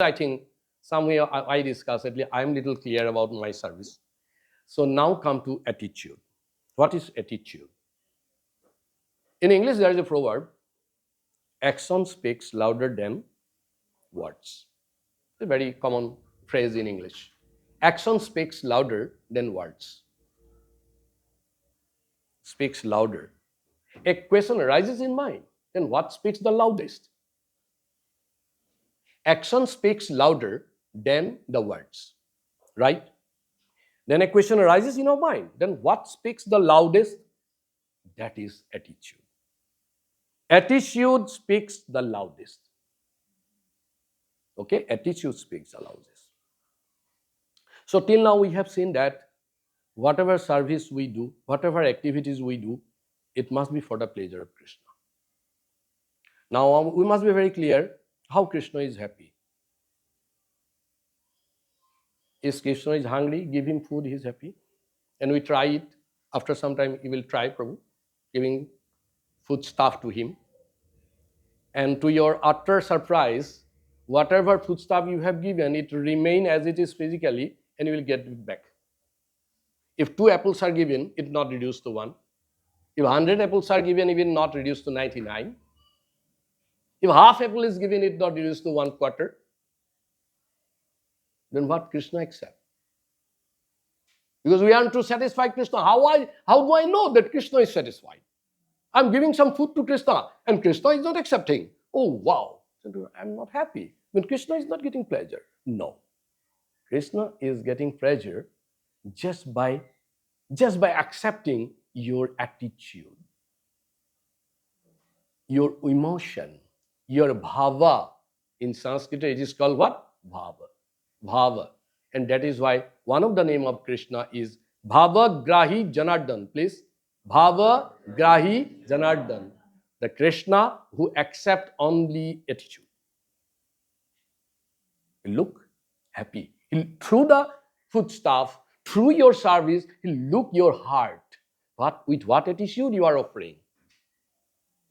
I think somewhere I discussed it, I am little clear about my service. So now come to attitude. What is attitude? In English, there is a proverb, action speaks louder than words. It's a very common phrase in English. Action speaks louder than words. Speaks louder. A question arises in mind, then what speaks the loudest? Action speaks louder than the words, right? Then a question arises in our mind, then what speaks the loudest? That is attitude. Attitude speaks the loudest. Okay, attitude speaks the loudest. So till now we have seen that whatever service we do, whatever activities we do, it must be for the pleasure of Krishna. Now we must be very clear how Krishna is happy. If Krishna is hungry, give him food, he is happy. And we try it. After some time, he will try, Prabhu, giving food stuff to him. And to your utter surprise, whatever food stuff you have given, it will remain as it is physically, and you will get it back. If 2 apples are given, it not reduced to 1. If 100 apples are given, it will not reduce to 99. If half apple is given, it not reduced to 1/4. Then what Krishna accept? Because we want to satisfy Krishna. How do I know that Krishna is satisfied? I'm giving some food to Krishna and Krishna is not accepting. Oh wow, I'm not happy. When Krishna is not getting pleasure. No. Krishna is getting pleasure just by accepting your attitude, your emotion, your bhava. In Sanskrit, it is called what? Bhava. Bhava. And that is why one of the name of Krishna is Bhava Grahi Janardhan. Please. Bhava Grahi Janardhan. The Krishna who accept only attitude. He'll look happy. Through the foodstuff, through your service, he'll look your heart. With what attitude you are offering.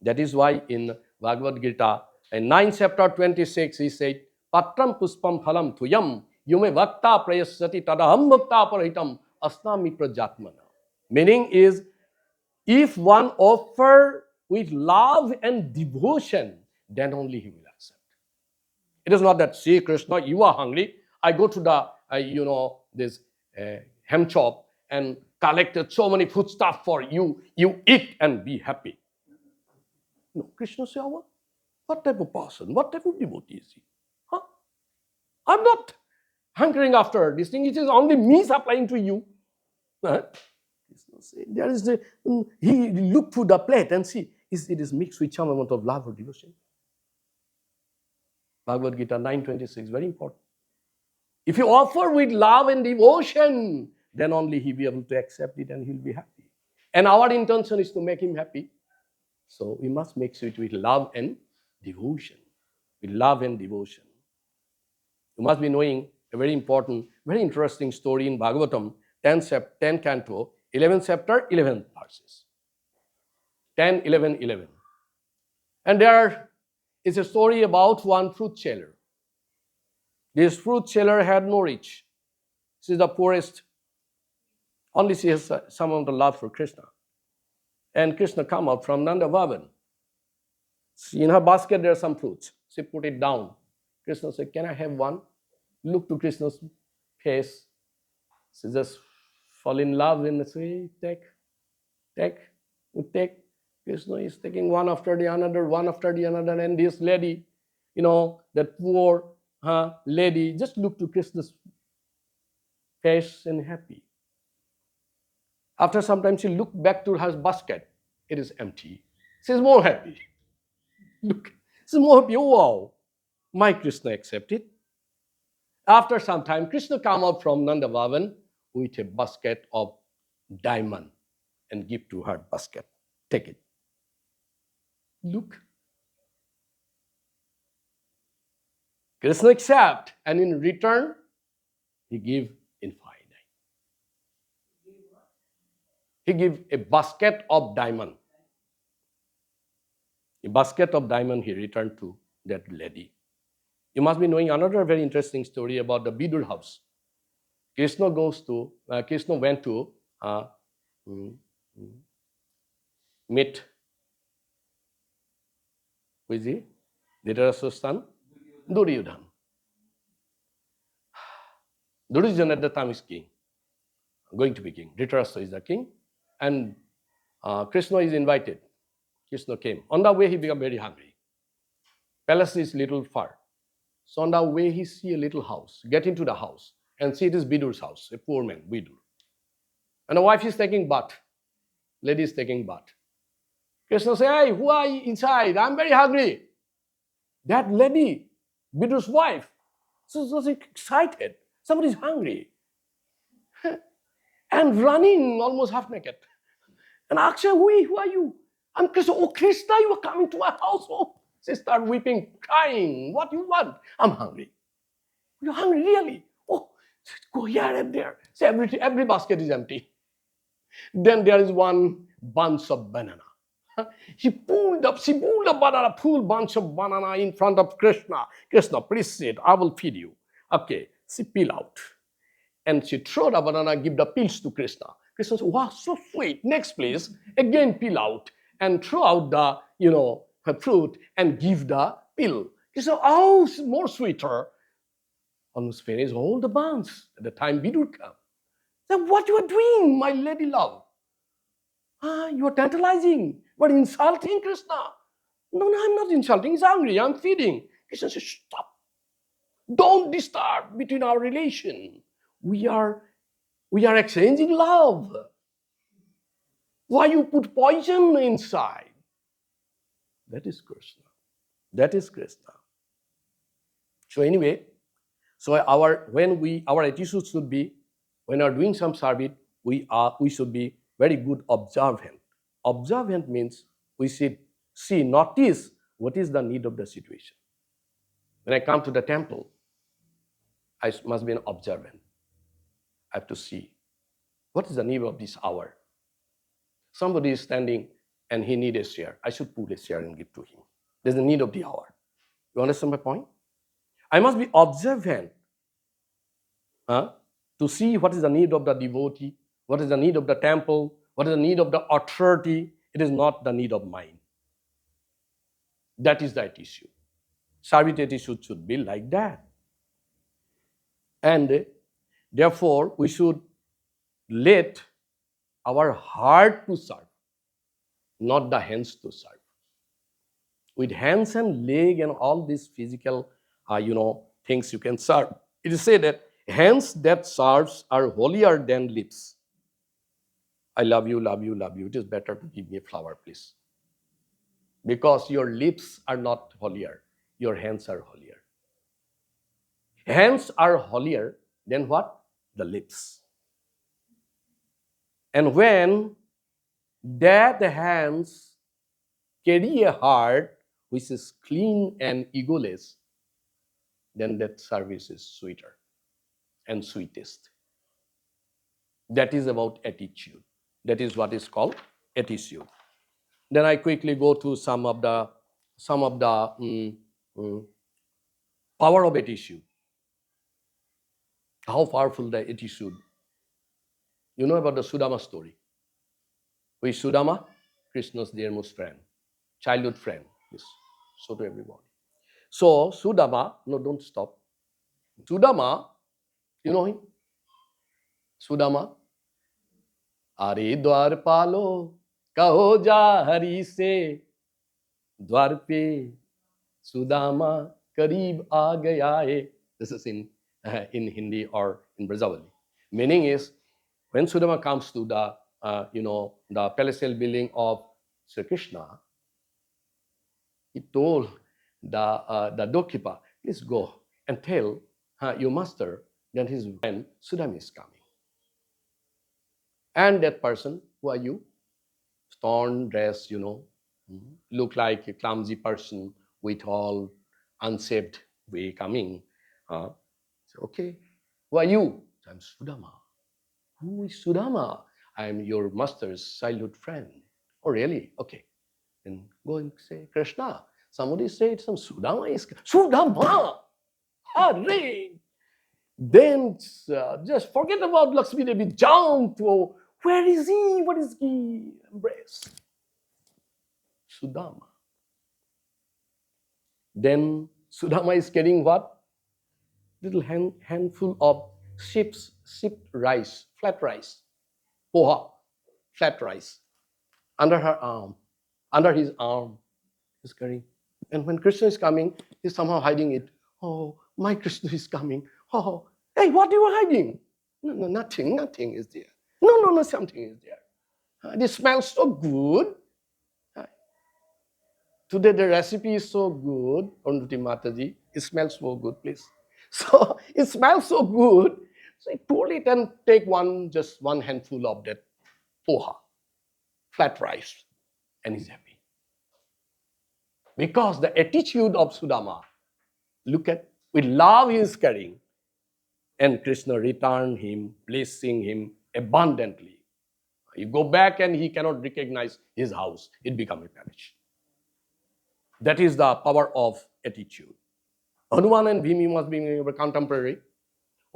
That is why in Bhagavad Gita, in 9th chapter 26, he said, Patram puspam phalam tuyam yume vakta prayasyati tadaham bhakta parahitam asnami prajatmana. Meaning is, if one offer with love and devotion, then only he will accept. It is not that, see Krishna, you are hungry, I go to the, this ham shop and collected so many food stuff for you, you eat and be happy. No, Krishna says, what type of person, what type of devotee is he? Huh? I'm not hankering after this thing, it is only me supplying to you. Krishna says, there is he look through the plate and see, it is mixed with some amount of love or devotion. Bhagavad Gita 9:26, very important. If you offer with love and devotion, then only he will be able to accept it and he'll be happy. And our intention is to make him happy. So we must make it with love and devotion. With love and devotion. You must be knowing a very important, very interesting story in Bhagavatam, 10th canto, 11th chapter, 11th verses. 10, 11, 11. And there is a story about one fruit seller. This fruit seller had no rich. She is the poorest. Only she has some of the love for Krishna. And Krishna come out from Nanda Bhavan. In her basket there are some fruits. She put it down. Krishna said, can I have one? Look to Krishna's face. She just fall in love and say, take. Krishna is taking one after the another. And this lady, that poor lady, just look to Krishna's face and happy. After some time, she looked back to her basket. It is empty. She is more happy. Look, she is more happy. Oh, wow, my Krishna accepted. After some time, Krishna come out from Nanda Bhavan with a basket of diamond and give to her basket. Take it. Look. Krishna accept, and in return, he give infinite. He give a basket of diamond. A basket of diamond he returned to that lady. You must be knowing another very interesting story about the Bidur house. Krishna went to mm, mm, meet, who is he? Dhritarashtra's son? Duryodhana. Duryodhana at the time is king, going to be king. Dhritarashtra is the king. And Krishna is invited. Krishna came. On the way, he became very hungry. Palace is little far. So on the way, he see a little house. Get into the house and see it is Bidur's house, a poor man, Bidur. And the wife is taking bath. Lady is taking bath. Krishna say, hey, who are you inside? I'm very hungry. That lady, Bidur's wife, so excited. Somebody's hungry. And running almost half naked. And Akshay, who are you? I'm Krishna. Oh, Krishna, you are coming to my house. Oh, she start weeping, crying. What you want? I'm hungry. You're hungry, really? Oh, go here and there. So every basket is empty. Then there is one bunch of banana. She pulled a banana, full bunch of banana in front of Krishna. Krishna, please sit. I will feed you. Okay, she peel out. And she throw the banana, give the peels to Krishna. Krishna said, wow, so sweet. Next, please. Again, peel out and throw out the, her fruit and give the peel. Krishna, oh, more sweeter. Almost finish all the buns. At the time Vidur come. Then what you are doing, my lady love? You are tantalizing. You are insulting Krishna. No, I'm not insulting. He's hungry. I'm feeding. Krishna says, stop. Don't disturb between our relation. We are exchanging love. Why you put poison inside? That is Krishna. That is Krishna. So anyway, our attitude should be, when we are doing some service, we should be very good observant. Observant means we should notice what is the need of the situation. When I come to the temple, I must be an observant. I have to see what is the need of this hour. Somebody is standing and he needs a chair. I should pull a chair and give to him. There's the need of the hour. You understand my point? I must be observant to see what is the need of the devotee, what is the need of the temple, what is the need of the authority. It is not the need of mine. That is the attitude. Service attitude should be like that. And therefore, we should let our heart to serve, not the hands to serve. With hands and leg and all these physical, things you can serve. It is said that hands that serves are holier than lips. I love you, love you, love you. It is better to give me a flower, please. Because your lips are not holier. Your hands are holier. Hands are holier than what? The lips. And when that hands carry a heart which is clean and egoless, then that service is sweeter and sweetest. That is about attitude. That is what is called attitude. Then I quickly go to some of the power of attitude. How powerful the attitude. You know about the Sudama story. Who is Sudama? Krishna's dearest friend, childhood friend. Yes, so to everybody. So Sudama, no, don't stop. Sudama, you know him? Sudama. Are dwar palo, kaho ja hari se, dwar pe Sudama kareeb aa gaya hai. This is in Hindi or in Brajavali. Meaning is, when Sudama comes to the the palatial building of Sri Krishna, he told the doorkeeper, please go and tell your master that his friend Sudama is coming. And that person, who are you? Torn dress, look like a clumsy person with all unshaved way coming. So, okay, who are you? I'm Sudama. Who is Sudama? I'm your master's childhood friend. Oh, really? Okay. Then go and say, Krishna. Somebody said some Sudama is Sudama. Hurry! Then just forget about Lakshmi Devi. Jump! Oh, where is he? What is he? Embrace Sudama. Then Sudama is carrying what? Little handful of sipped rice, flat rice, poha, flat rice, under her arm, under his arm, he's carrying. And when Krishna is coming, he's somehow hiding it. Oh, my Krishna is coming. Oh, hey, what are you hiding? No, nothing is there. No, something is there. This smells so good. Today the recipe is so good, Arundhati Mataji. It smells so good, please. So it smells so good. So I pour it and take just one handful of that poha, flat rice, and he's happy. Because the attitude of Sudama, look at, with love he is carrying, and Krishna returned him, blessing him abundantly. You go back and he cannot recognize his house. It becomes a palace. That is the power of attitude. Hanuman and Bhima must be contemporary.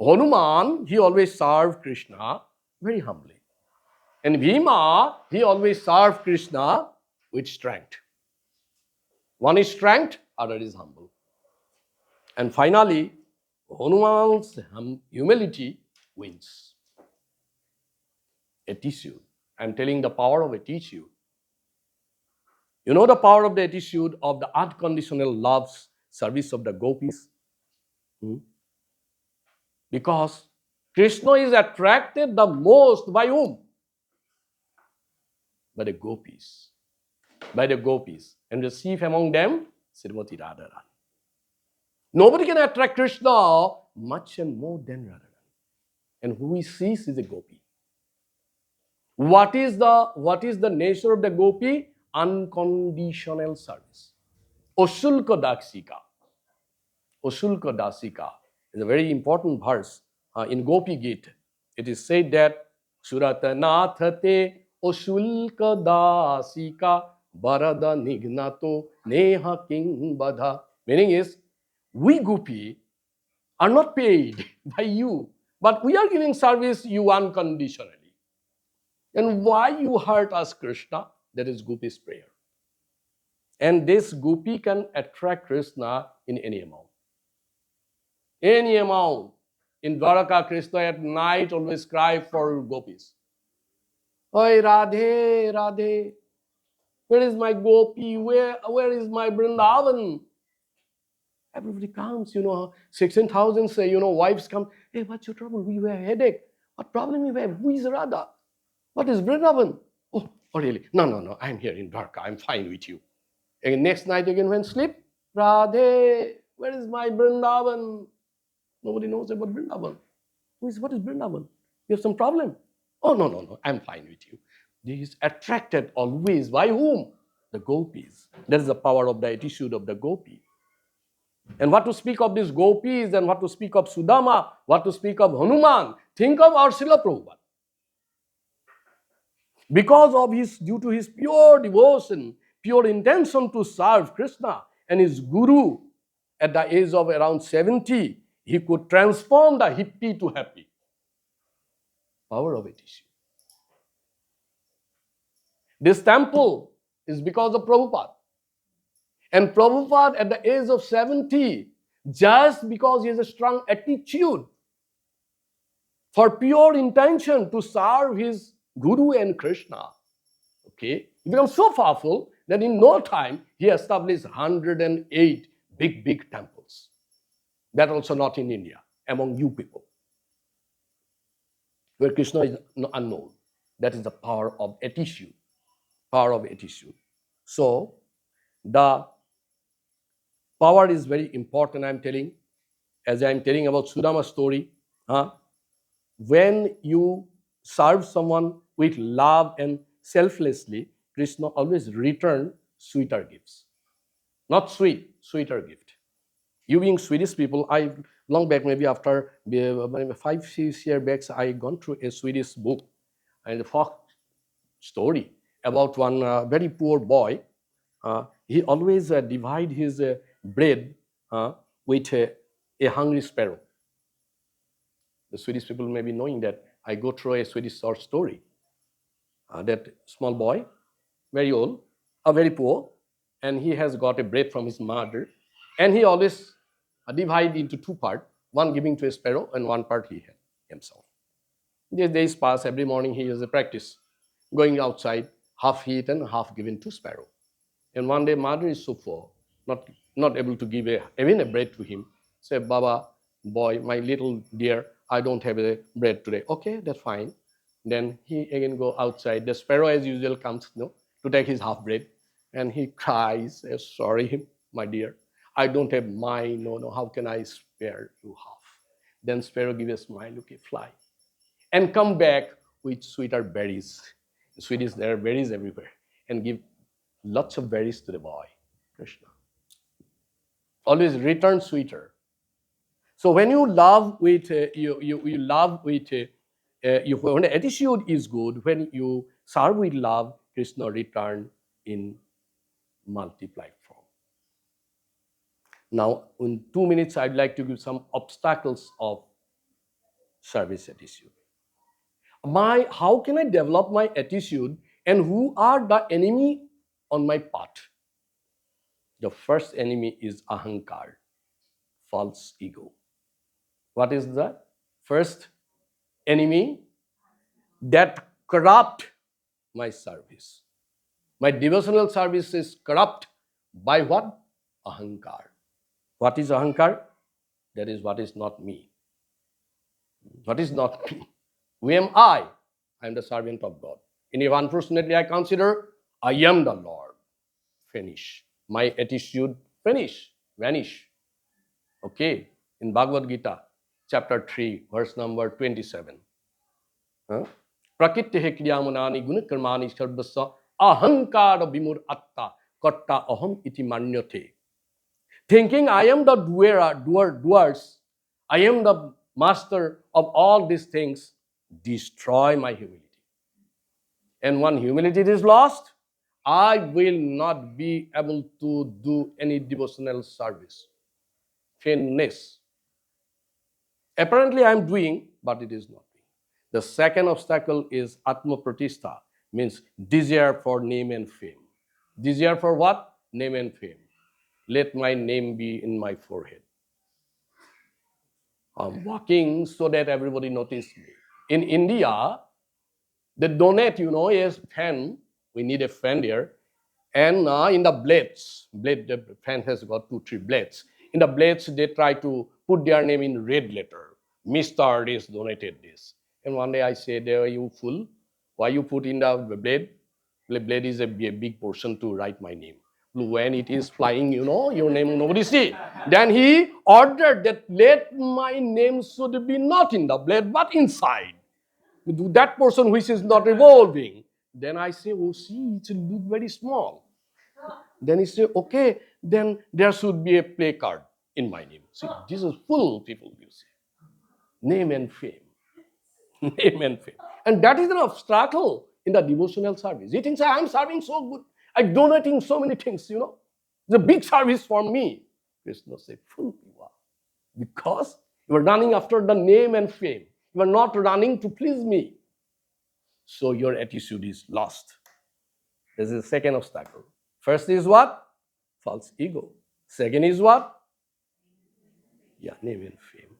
Hanuman, he always served Krishna very humbly. And Bhima, he always served Krishna with strength. One is strength, other is humble. And finally, Hanuman's humility wins. Attitude. I'm telling the power of attitude. You know the power of the attitude of the unconditional love service of the gopis? Because Krishna is attracted the most by whom? By the gopis. By the gopis. And receive among them Srimati Radharani. Nobody can attract Krishna much and more than Radharani. And who he sees is a gopi. What is the nature of the gopi? Unconditional service. Oshulka Daksika. Oshulka Dasika is a very important verse in Gopi Gita. It is said that Suratanathate Oshulka Dasika Barada Nignato Neha King Badha. Meaning is, we Gopi are not paid by you, but we are giving service you unconditionally. And why you hurt us, Krishna? That is Gopi's prayer. And this Gopi can attract Krishna in any amount. Any amount. In Dwaraka, Krishna at night always cry for gopis. Oi, Radhe, Radhe, where is my gopi? Where is my Vrindavan? Everybody comes, 16,000 say, wives come. Hey, what's your trouble? We have a headache. What problem you have? Who is Radha? What is Vrindavan? Oh, really? No, I'm here in Dwarka. I'm fine with you. And next night again when sleep, Radhe, where is my Vrindavan? Nobody knows about Vrindavan. What is Vrindavan? You have some problem? Oh, no, I'm fine with you. He is attracted always by whom? The gopis. That is the power of the attitude of the gopi. And what to speak of these gopis and what to speak of Sudama, what to speak of Hanuman. Think of our Srila Prabhupada. Due to his pure devotion, pure intention to serve Krishna and his guru, at the age of around 70, he could transform the hippie to happy. Power of attitude. This temple is because of Prabhupada. And Prabhupada at the age of 70, just because he has a strong attitude for pure intention to serve his guru and Krishna, okay, he becomes so powerful that in no time he established 108 big temples. That also not in India, among you people, where Krishna is unknown. That is the power of attitude. Power of attitude. So, the power is very important, I'm telling. As I'm telling about Sudama's story, when you serve someone with love and selflessly, Krishna always return sweeter gifts. Not sweet, sweeter gift. You being Swedish people, long back, maybe after 5-6 years back, I gone through a Swedish book and a folk story about one very poor boy. He always divide his bread with a a hungry sparrow. The Swedish people may be knowing that I go through a Swedish short story. That small boy, very old, very poor, and he has got a bread from his mother, and he always divide into two parts, one giving to a sparrow and one part he had himself. The days pass, every morning he has a practice, going outside, half eaten, half given to sparrow. And one day mother is so poor, not able to give even a bread to him. Say, Baba, boy, my little dear, I don't have a bread today. Okay, that's fine. Then he again go outside. The sparrow as usual comes to take his half bread. And he cries, says, sorry, my dear, I don't have mine. No, how can I spare you half? Then sparrow give a smile, okay, fly. And come back with sweeter berries. In Swedish, there are berries everywhere. And give lots of berries to the boy, Krishna. Always return sweeter. So when you love with you love with when the attitude is good, when you serve with love, Krishna return in multiplied form. Now, in 2 minutes, I'd like to give some obstacles of service attitude. How can I develop my attitude, and who are the enemy on my path? The first enemy is ahankar, false ego. What is the first enemy? That corrupt my service. My devotional service is corrupt by what? Ahankar. What is ahankar? That is what is not me. What is not me? Who am I? I am the servant of God. And if unfortunately I consider I am the Lord, finish. My attitude, finish, vanish. Okay, in Bhagavad Gita, chapter 3, verse number 27. Prakitya kriyamanani gunakarmani sarvasya ahankara vimur atta katta aham iti manyate. Thinking I am the doers, I am the master of all these things, destroy my humility. And when humility is lost, I will not be able to do any devotional service. Fitness. Apparently I am doing, but it is not doing. The second obstacle is Atma Pratistha, means desire for name and fame. Desire for what? Name and fame. Let my name be in my forehead. I'm walking so that everybody notice me. In India, they donate, a fan. We need a fan there. And in the blades, the fan has got 2-3 blades. In the blades, they try to put their name in red letter. Mr. this donated this. And one day I said, you fool, why you put in the blade? The blade is a big portion to write my name. When it is flying, your name nobody see. Then he ordered that let my name should be not in the blade, but inside. That portion which is not revolving. Then I say, oh, see, it will look very small. Then he said, okay, then there should be a placard in my name. See, this is full people, you see. Name and fame. Name and fame. And that is an obstacle in the devotional service. He thinks, I'm serving so good. I'm donating so many things, It's a big service for me. Krishna said, fool you are. Because you are running after the name and fame. You are not running to please me. So your attitude is lost. This is the second obstacle. First is what? False ego. Second is what? Yeah, name and fame.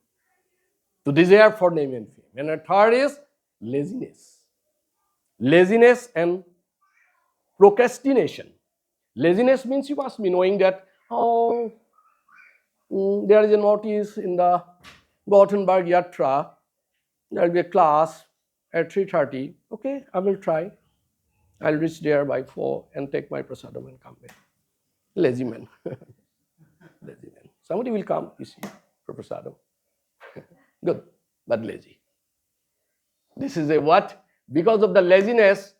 To desire for name and fame. And the third is laziness. Laziness and procrastination. Laziness means you must be knowing that, there is a notice in the Gothenburg Yatra. There will be a class at 3:30. Okay, I will try. I'll reach there by 4 and take my prasadam and come back. Lazy man. Lazy man. Somebody will come, you see, for prasadam. Good, but lazy. This is a what? Because of the laziness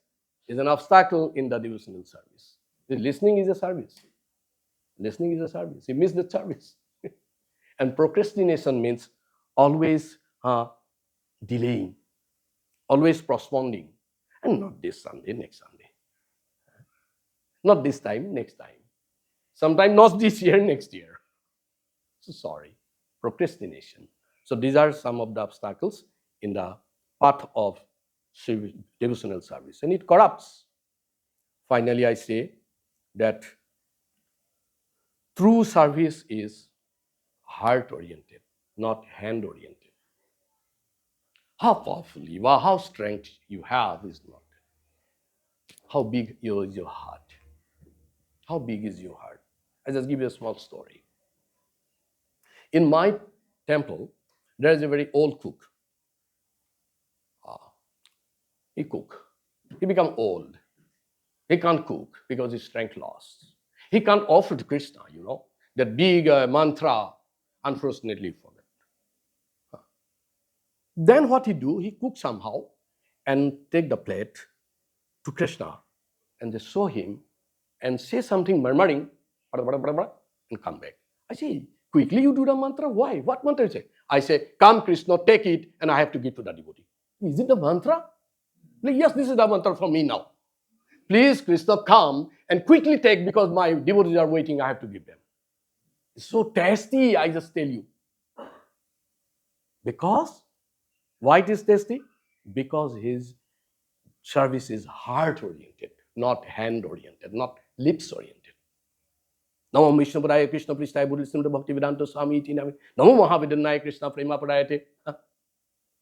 is an obstacle in the devotional service. The listening is a service. Listening is a service. You miss the service. And procrastination means always delaying, always postponing. And not this Sunday, next Sunday. Not this time, next time. Sometimes not this year, next year. So sorry. procrastination. So these are some of the obstacles in the path of devotional service, and it corrupts. Finally, I say that true service is heart oriented, not hand oriented. How powerful you are, how strength you have is not how big is your heart. How big is your heart? I just give you a small story. In my temple, there is a very old cook. He cook. He become old. He can't cook because his strength lost. He can't offer to Krishna, that big mantra, unfortunately for that. Then what he do? He cook somehow and take the plate to Krishna and they show him and say something murmuring and come back. I say, quickly you do the mantra. Why? What mantra is it? I say, come Krishna, take it and I have to give to the devotee. Is it the mantra? Like, yes, this is the mantra for me now. Please, Krishna, come and quickly take because my devotees are waiting. I have to give them. It's so tasty, I just tell you. Because, why it is tasty? Because his service is heart-oriented, not hand-oriented, not lips-oriented. Namo Vishnu Padaya Krishna Prishthaya Buddhism Bhakti Vedanta Swami Iti Nami Namo Mahavidanaya Krishna Prema Padayate.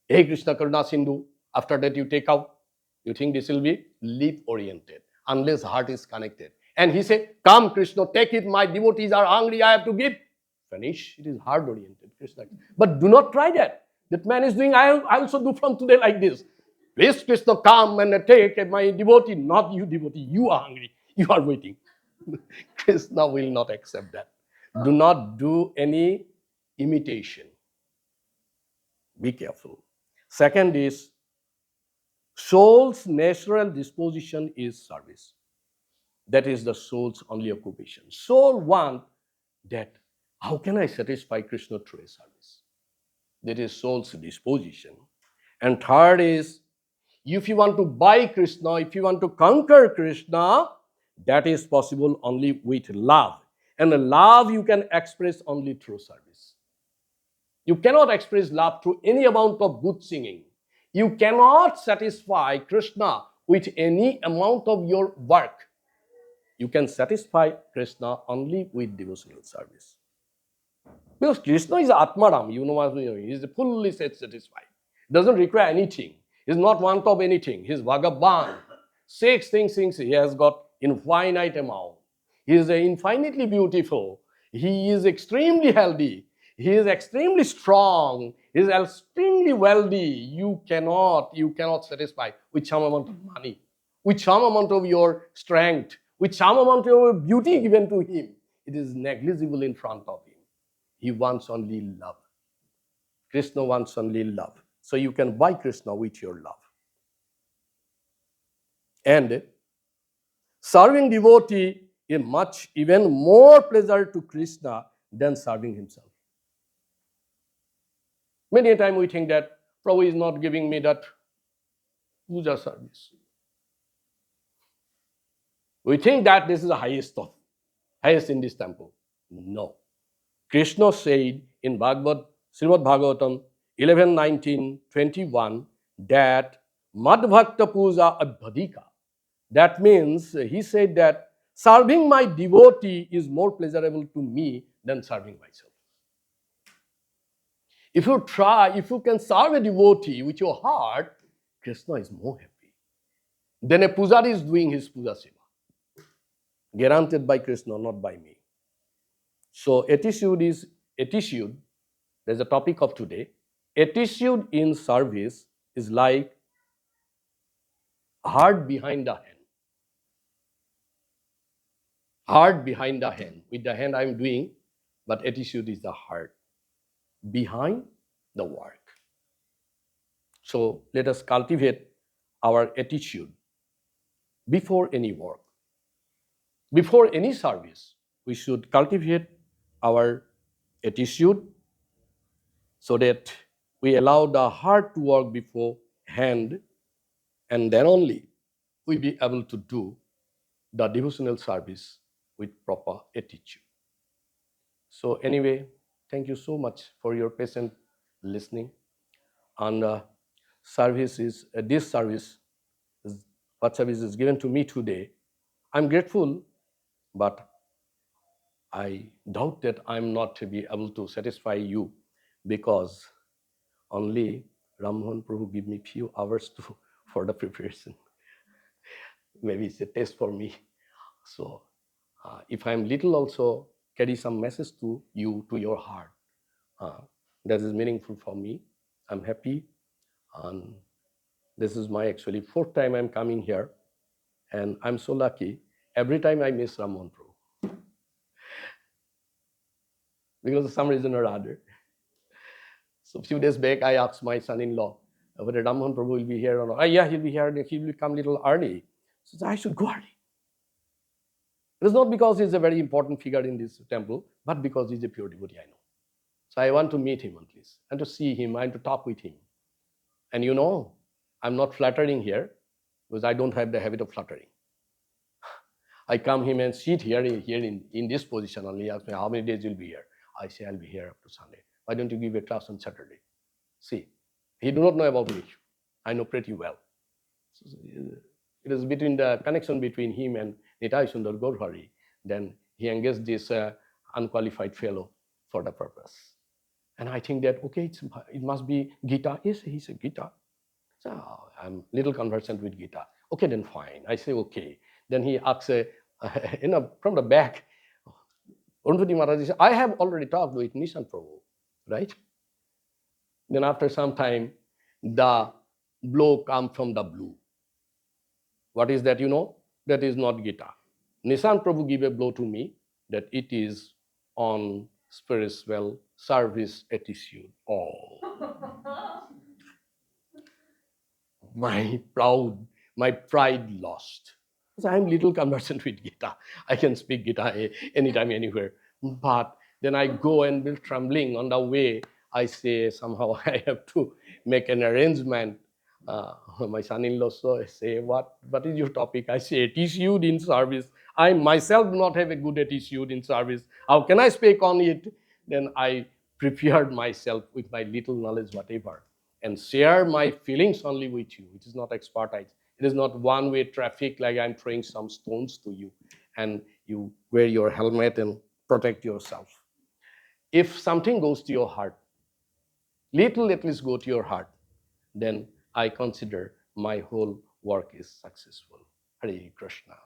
Hey Krishna Karuna Sindhu. After that you take out. You think this will be lip-oriented unless heart is connected. And he said, come Krishna, take it. My devotees are hungry. I have to give. Finish. It is heart-oriented. Krishna. But do not try that. That man is doing, I also do from today like this. Please Krishna, come and take my devotee. Not you devotee. You are hungry. You are waiting. Krishna will not accept that. Do not do any imitation. Be careful. Second is, soul's natural disposition is service. That is the soul's only occupation. Soul wants that, how can I satisfy Krishna through a service? That is soul's disposition. And third is, if you want to buy Krishna, if you want to conquer Krishna, that is possible only with love. And the love you can express only through service. You cannot express love through any amount of good singing. You cannot satisfy Krishna with any amount of your work. You can satisfy Krishna only with devotional service. Because Krishna is Atmaram, he is fully satisfied. Doesn't require anything. He is not want of anything. He is Bhagavan. 6 things he has got infinite amount. He is infinitely beautiful. He is extremely healthy. He is extremely strong. He is extremely wealthy. You cannot satisfy with some amount of money, with some amount of your strength, with some amount of your beauty given to him. It is negligible in front of him. He wants only love. Krishna wants only love. So you can buy Krishna with your love. And serving devotee is much even more pleasure to Krishna than serving himself. Many a time we think that Prabhu is not giving me that puja service. We think that this is the highest in this temple. No. Krishna said in Srimad Bhagavatam 11, 19, 21 that Madhbhakta Puja Abhadika. That means he said that serving my devotee is more pleasurable to me than serving myself. If you can serve a devotee with your heart, Krishna is more happy. Then a pujari is doing his puja seva. Guaranteed by Krishna, not by me. So attitude, there's a topic of today. Attitude in service is like heart behind the hand. Heart behind the hand. With the hand I'm doing, but attitude is the heart behind the work. So let us cultivate our attitude before any work. Before any service, we should cultivate our attitude so that we allow the heart to work before hand, and then only we be able to do the devotional service with proper attitude. So anyway, Thank you so much for your patient listening. And this service, what service is given to me today. I'm grateful, but I doubt that I'm not to be able to satisfy you, because only Rammohan Prabhu give me few hours for the preparation. Maybe it's a test for me. So if I'm little also carry some message to you, to your heart, that is meaningful for me. I'm happy, and this is my actually fourth time I'm coming here, and I'm so lucky. Every time I miss Rammohan Prabhu because of some reason or other. So a few days back, I asked my son-in-law whether Rammohan Prabhu will be here or not. Yeah, he'll be here. He will come a little early. So I should go early. It is not because he's a very important figure in this temple, but because he's a pure devotee, I know. So I want to meet him at least, and to see him, and to talk with him. And I'm not flattering here, because I don't have the habit of flattering. I come him and sit here in this position only. He asks me, how many days you'll be here? I say, I'll be here up to Sunday. Why don't you give a class on Saturday? See, he do not know about me. I know pretty well. So it is between the connection between him and Nitai Sundar Gaurhari. Then he engaged this unqualified fellow for the purpose. And I think that, okay, it must be Gita. Yes, he said Gita. So I'm little conversant with Gita. Okay, then fine. I say, okay. Then he asks, from the back, Arundhati Maharaj said, I have already talked with Nishan Prabhu, right? Then after some time, the blow comes from the blue. What is that, That is not Gita. Nishan Prabhu gave a blow to me that it is on spiritual service attitude. Oh, my pride lost. So I'm little conversant with Gita. I can speak Gita anytime, anywhere. But then I go and be trembling on the way. I say somehow I have to make an arrangement. My son-in-law say, what is your topic? I say, attitude in service. I myself do not have a good attitude in service. How can I speak on it? Then I prepared myself with my little knowledge, whatever, and share my feelings only with you. It is not expertise. It is not one-way traffic like I'm throwing some stones to you and you wear your helmet and protect yourself. If something goes to your heart, little at least go to your heart, then I consider my whole work is successful. Hare Krishna.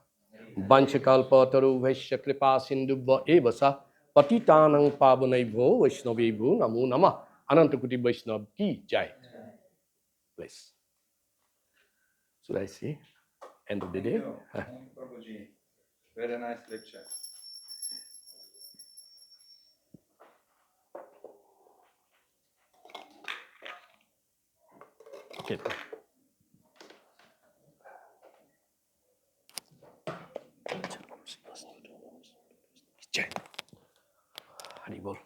Vanchakalpataru Vaishya Kripa Sindhubha Evasa Patitanang Pavanaivo Vaishnavevo Namo Namah. Anantakuti Vaishnav Ki Jai. Please. Should I say? End of the day? Thank you, Prabhuji. Very nice lecture. Okay. Jai. Hari Bol.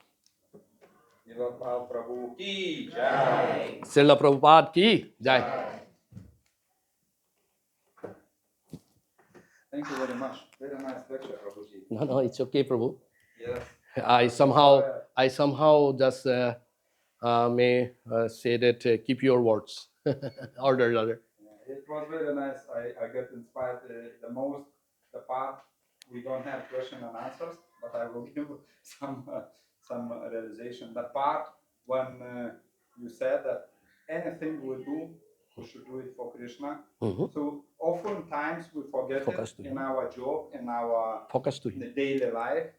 Prabhu ki jai. Srila Prabhupada ki Jai. Thank you very much. Very nice lecture, Prabhuji. No, it's okay, Prabhu. Yes. I somehow just may say that keep your words. Order. Yeah, it was very nice. I got inspired the part we don't have question and answers, but I will give some realization. The part when you said that anything we do, we should do it for Krishna. So oftentimes we forget Focus it to in him. our job, in our Focus to him. daily life.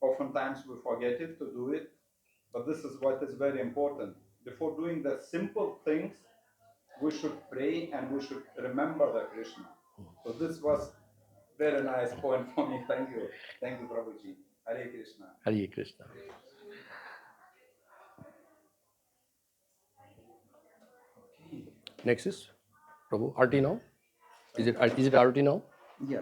Oftentimes we forget it to do it, but this is what is very important. Before doing the simple things, we should pray and we should remember the Krishna. So this was very nice point for me. Thank you. Thank you, Prabhuji. Hare Krishna. Hare Krishna. Okay. Next is Prabhu. Arti now? Is it Arti now? Yes.